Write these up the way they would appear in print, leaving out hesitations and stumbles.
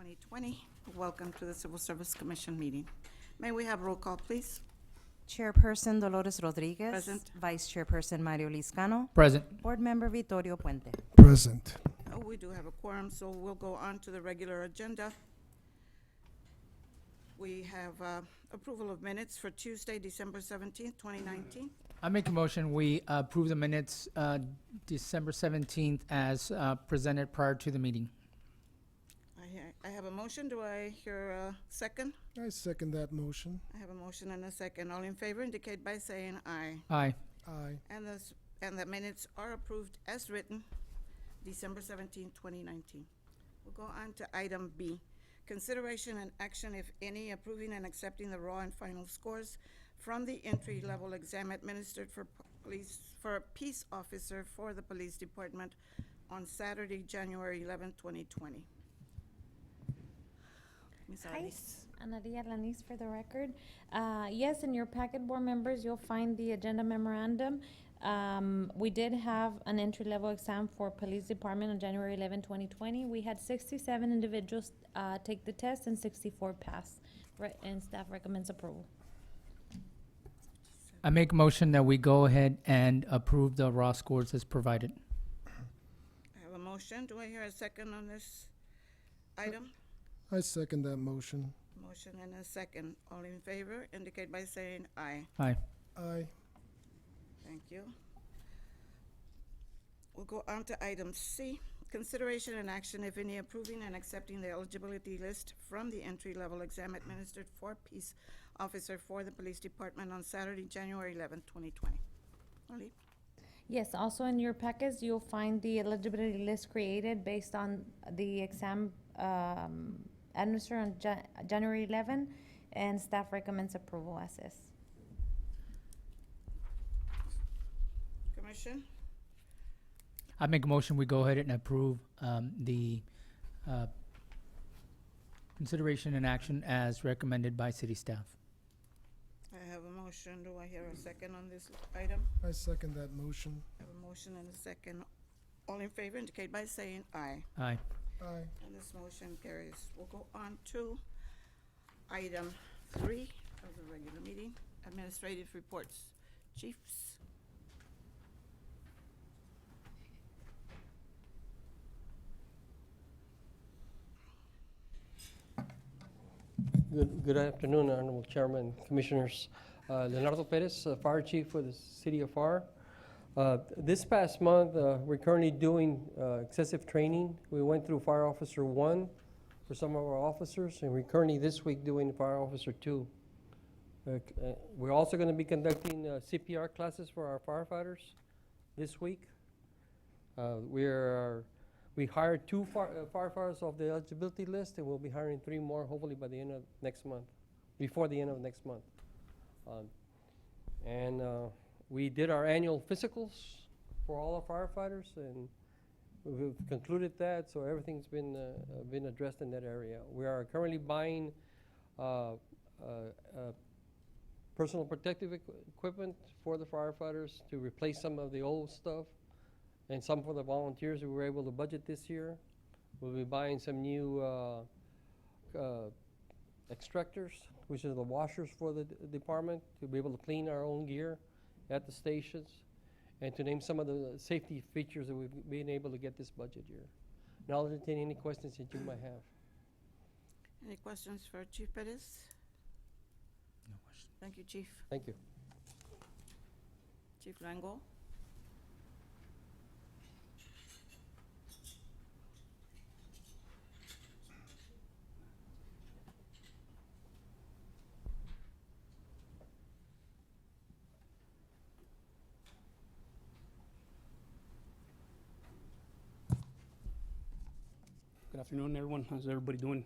2020. Welcome to the Civil Service Commission meeting. May we have roll call, please? Chairperson Dolores Rodriguez. Present. Vice Chairperson Mario Liscano. Present. Board Member Vittorio Puente. Present. Oh, we do have a quorum, so we'll go on to the regular agenda. We have approval of minutes for Tuesday, December 17th, 2019. I make a motion, we approve the minutes December 17th as presented prior to the meeting. I have a motion. Do I hear a second? I second that motion. I have a motion and a second. All in favor indicate by saying aye. Aye. Aye. And the minutes are approved as written, December 17th, 2019. We'll go on to item B. Consideration and action, if any, approving and accepting the raw and final scores from the entry-level exam administered for a peace officer for the police department on Saturday, January 11th, 2020. Ms. Hi, Alice. Analia Lanis for the record. Yes, in your packet, board members, you'll find the agenda memorandum. We did have an entry-level exam for police department on January 11, 2020. We had 67 individuals take the test and 64 pass, and staff recommends approval. I make a motion that we go ahead and approve the raw scores as provided. I have a motion. Do I hear a second on this item? I second that motion. Motion and a second. All in favor indicate by saying aye. Aye. Aye. Thank you. We'll go on to item C. Consideration and action, if any, approving and accepting the eligibility list from the entry-level exam administered for peace officer for the police department on Saturday, January 11th, 2020. Ali? Yes, also in your packets, you'll find the eligibility list created based on the exam administered on January 11, and staff recommends approval as is. Commission? I make a motion, we go ahead and approve the consideration and action as recommended by city staff. I have a motion. Do I hear a second on this item? I second that motion. I have a motion and a second. All in favor indicate by saying aye. Aye. Aye. And this motion carries. We'll go on to item 3 of the regular meeting, administrative reports. Chiefs? Good afternoon, Honorable Chairman, Commissioners. Leonardo Perez, Fire Chief for the City of Pharr. This past month, we're currently doing excessive training. We went through Fire Officer 1 for some of our officers, and we're currently this week doing Fire Officer 2. We're also going to be conducting CPR classes for our firefighters this week. We hired 2 firefighters off the eligibility list, and we'll be hiring 3 more hopefully by the end of next month, before the end of next month. We did our annual physicals for all our firefighters, and we've concluded that, so everything's been addressed in that area. We are currently buying personal protective equipment for the firefighters to replace some of the old stuff, and some for the volunteers we were able to budget this year. We'll be buying some new extractors, which are the washers for the department, to be able to clean our own gear at the stations, and to name some of the safety features that we've been able to get this budget year. Now I'll entertain any questions that you might have. Any questions for Chief Perez? No question. Thank you, Chief. Thank you. Chief Lango? Good afternoon, everyone. How's everybody doing?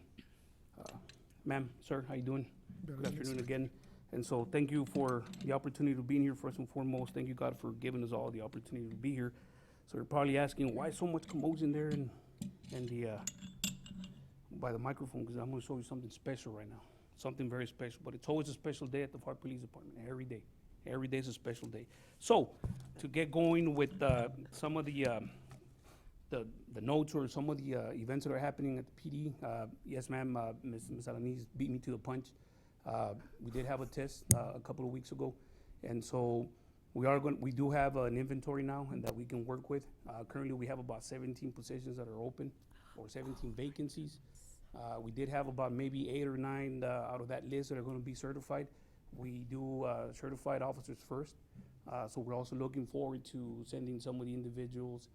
Ma'am, sir, how you doing? Good afternoon again. And so thank you for the opportunity to be in here first and foremost. Thank you, God, for giving us all the opportunity to be here. So you're probably asking why so much commotion there and the by the microphone, because I'm going to show you something special right now. Something very special, but it's always a special day at the Pharr Police Department, every day. Every day is a special day. So to get going with some of the the notes or some of the events that are happening at the PD. Yes, ma'am, Ms. Alanis beat me to the punch. We did have a test a couple of weeks ago, and so we do have an inventory now and that we can work with. Currently, we have about 17 positions that are open, or 17 vacancies. We did have about maybe 8 or 9 out of that list that are going to be certified. We do certified officers first, so we're also looking forward to sending some of the individuals,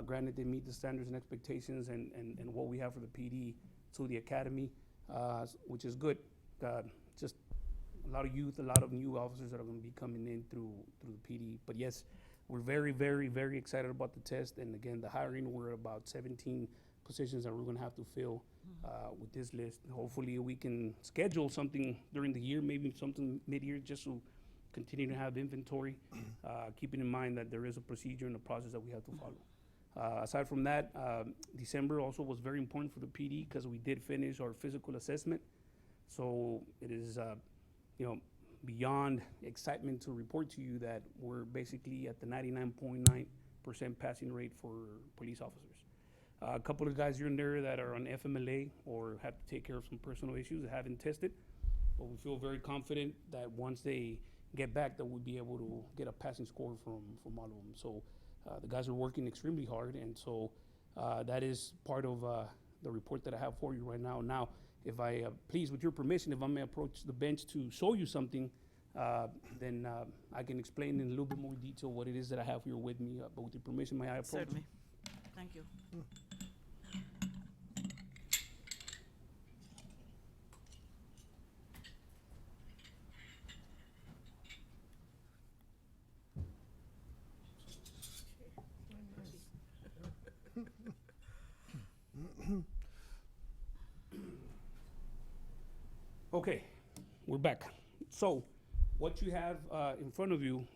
granted they meet the standards and expectations and what we have for the PD, to the academy, which is good. Just a lot of youth, a lot of new officers that are going to be coming in through the PD. But yes, we're very, very, very excited about the test. And again, the hiring, we're at about 17 positions that we're going to have to fill with this list. Hopefully, we can schedule something during the year, maybe something mid-year, just to continue to have inventory, keeping in mind that there is a procedure and a process that we have to follow. Aside from that, December also was very important for the PD because we did finish our physical assessment. So it is, beyond excitement to report to you that we're basically at the 99.9% passing rate for police officers. A couple of guys here and there that are on FMLA or have to take care of some personal issues that haven't tested, but we feel very confident that once they get back that we'll be able to get a passing score from all of them. So the guys are working extremely hard, and so that is part of the report that I have for you right now. Now, if I, please, with your permission, if I may approach the bench to show you something, then I can explain in a little bit more detail what it is that I have here with me. But with your permission, may I approach? Certainly. Thank you. Okay, we're back. So what you have in front of you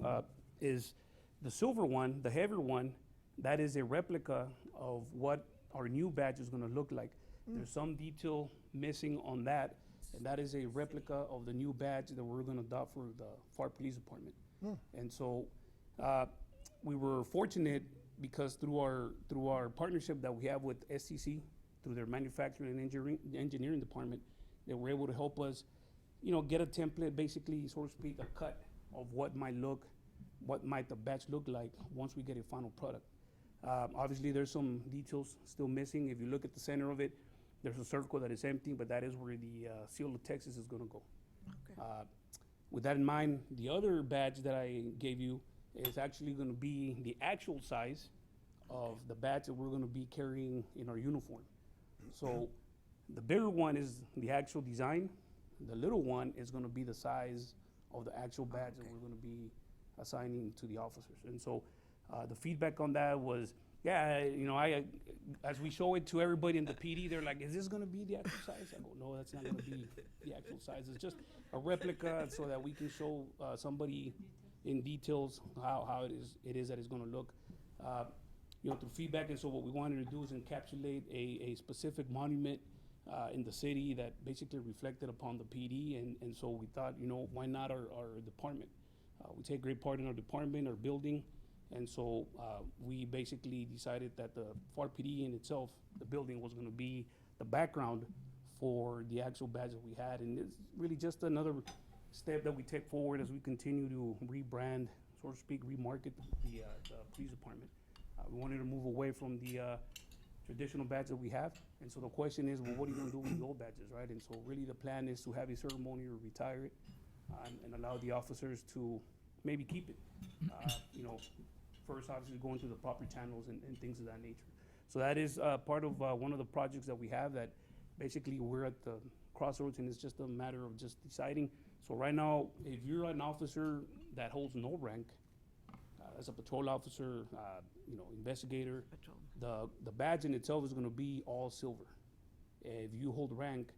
is the silver one, the heavier one. That is a replica of what our new badge is going to look like. There's some detail missing on that, and that is a replica of the new badge that we're going to adopt for the Pharr Police Department. And so we were fortunate because through our partnership that we have with STC, through their manufacturing and engineering department, they were able to help us, get a template, basically, so to speak, a cut of what might the badge look like once we get a final product. Obviously, there's some details still missing. If you look at the center of it, there's a circle that is empty, but that is where the seal of Texas is going to go. Okay. With that in mind, the other badge that I gave you is actually going to be the actual size of the badge that we're going to be carrying in our uniform. So the bigger one is the actual design. The little one is going to be the size of the actual badge that we're going to be assigning to the officers. And so the feedback on that was, as we show it to everybody in the PD, they're like, is this going to be the actual size? I go, no, that's not going to be the actual size. It's just a replica so that we can show somebody in details how it is that it's going to look. Through feedback, and so what we wanted to do is encapsulate a specific monument in the city that basically reflected upon the PD, and so we thought, why not our department? We take great part in our department, our building, and so we basically decided that the Pharr PD in itself, the building, was going to be the background for the actual badge that we had, and it's really just another step that we take forward as we continue to rebrand, so to speak, remarket the police department. We wanted to move away from the traditional badge that we have. And so the question is, well, what are you going to do with the old badges, right? And so really the plan is to have a ceremony or retire it and allow the officers to maybe keep it. First, obviously, going through the proper channels and things of that nature. So that is part of one of the projects that we have that basically we're at the crossroads, and it's just a matter of just deciding. So right now, if you're an officer that holds no rank, as a patrol officer, investigator, the badge in itself is going to be all silver. If you hold rank,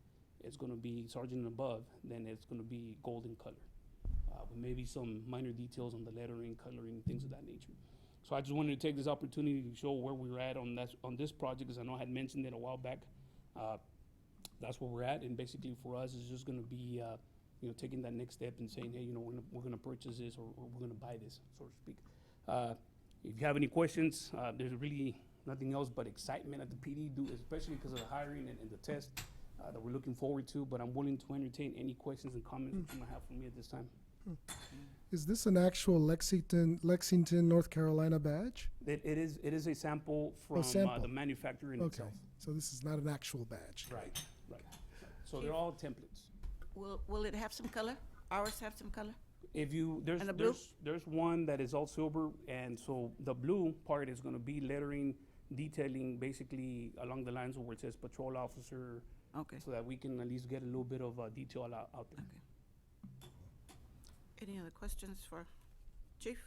it's going to be sergeant and above, then it's going to be golden color, with maybe some minor details on the lettering, coloring, things of that nature. So I just wanted to take this opportunity to show where we're at on this project, because I know I had mentioned it a while back. That's where we're at, and basically for us, it's just going to be taking that next step and saying, hey, we're going to purchase this or we're going to buy this, so to speak. If you have any questions, there's really nothing else but excitement at the PD, especially because of the hiring and the test that we're looking forward to. But I'm willing to entertain any questions and comments that you might have for me at this time. Is this an actual Lexington, North Carolina badge? It is a sample from sample. the manufacturer in Okay, itself. so this is not an actual badge. Right. So they're all templates. Will it have some color? Ours have some color? If you, And the blue? there's one that is all silver, and so the blue part is gonna be lettering, detailing basically along the lines of where it says patrol officer, Okay. so that we can at least get a little bit of detail out there. Any other questions for Chief?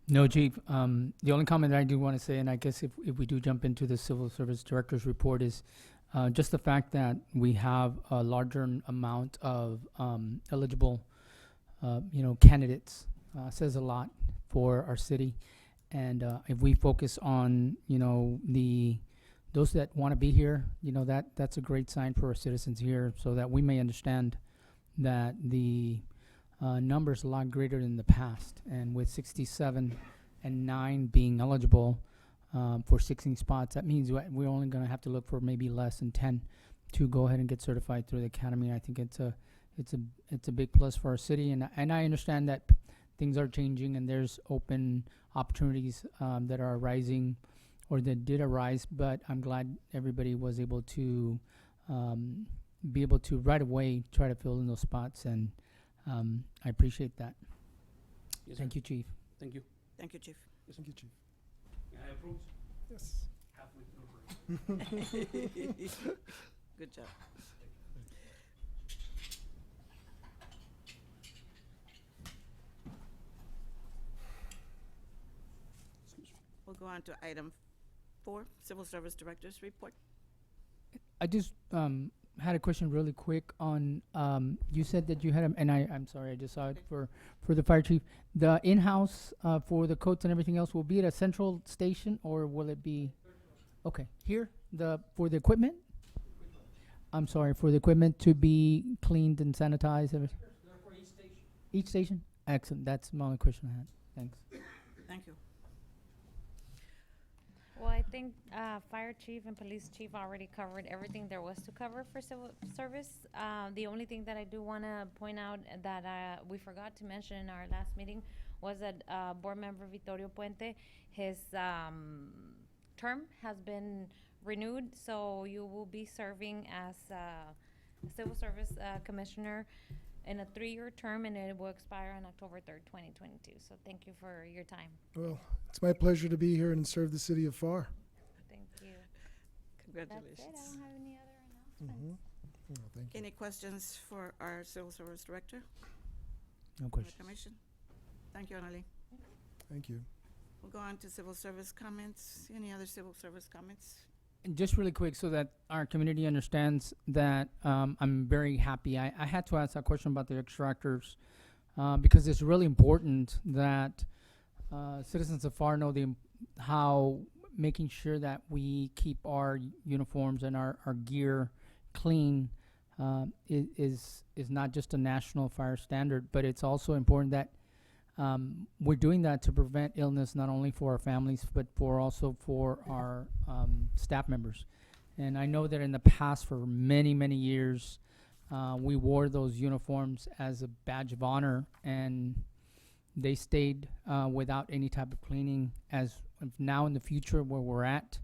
No, Chief. The only comment that I do want to say, and I guess if we do jump into the Civil Service Director's report, is just the fact that we have a larger amount of eligible, candidates says a lot for our city. And if we focus on, those that want to be here, that's a great sign for our citizens here, so that we may understand that the number's a lot greater than the past. And with 67 and 9 being eligible for 16 spots, that means we're only going to have to look for maybe less than 10 to go ahead and get certified through the academy. I think it's a big plus for our city, and I understand that things are changing and there's open opportunities that are arising or that did arise, but I'm glad everybody was able to be able to right away try to fill in those spots, and I appreciate that. Yes, Thank sir. you, Chief. Thank you. Thank you, Chief. Thank you, Chief. I approve. Yes. Halfway through. Good job. Excuse me. We'll go on to item 4, Civil Service Director's report. I just had a question really quick on, you said that you had, and I'm sorry, I just saw it Okay. for the fire chief. The in-house for the coats and everything else, will be at a central station, or will it be? Okay, here, for the equipment? I'm sorry, for the equipment to be cleaned and sanitized? For each station. Each station? Excellent, that's my only question I had. Thanks. Thank you. Well, I think Fire Chief and Police Chief already covered everything there was to cover for civil service. The only thing that I do want to point out that we forgot to mention in our last meeting was that Board Member Vittorio Puente, his term has been renewed, so you will be serving as Civil Service Commissioner in a 3-year term, and it will expire on October 3rd, 2022. So thank you for your time. Well, it's my pleasure to be here and serve the city of Pharr. Thank you. That's Congratulations. it. I don't have any other announcements. Mm-hmm. Well, thank you. Any questions for our Civil Service Director? No or the questions. Commission? Thank you, Annalee. Thank you. We'll go on to civil service comments. Any other civil service comments? And just really quick, so that our community understands that I'm very happy. I had to ask that question about the extractors because it's really important that citizens of Pharr know how making sure that we keep our uniforms and our gear clean is not just a national fire standard, but it's also important that we're doing that to prevent illness, not only for our families, but also for our staff members. And I know that in the past, for many, many years, we wore those uniforms as a badge of honor, and they stayed without any type of cleaning. As of now in the future where we're at,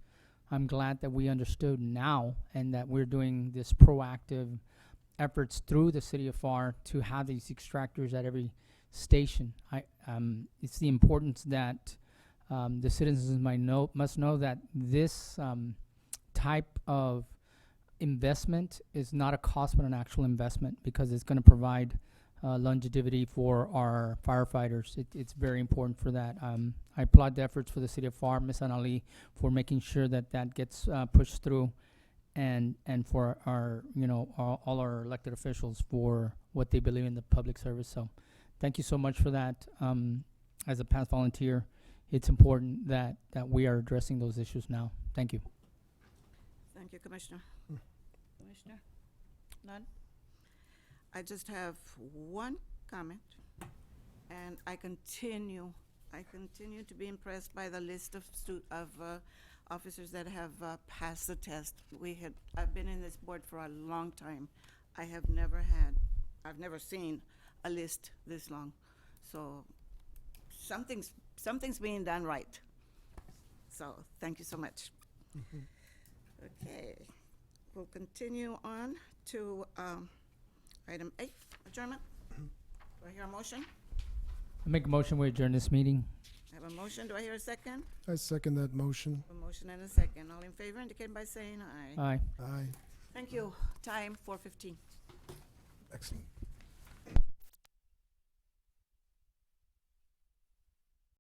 I'm glad that we understood now, and that we're doing this proactive efforts through the city of Pharr to have these extractors at every station. It's the importance that the citizens must know that this type of investment is not a cost but an actual investment, because it's going to provide longevity for our firefighters. It's very important for that. I applaud the efforts for the city of Pharr, Ms. Annalee, for making sure that gets pushed through, and for our all our elected officials for what they believe in the public service. So thank you so much for that. As a past volunteer, it's important that we are addressing those issues now. Thank you. Thank you, Commissioner. Commissioner? None? I just have one comment, and I continue I continue to be impressed by the list of officers that have passed the test. I've been in this board for a long time. I've never seen a list this long. So something's being done right. So thank you so much. Okay, we'll continue on to item 8, adjournment. Do I hear a motion? I make a motion, we adjourn this meeting. I have a motion. Do I hear a second? I second that motion. A motion and a second. All in favor indicate by saying aye. Aye. Aye. Thank you. Time 4:15. Excellent.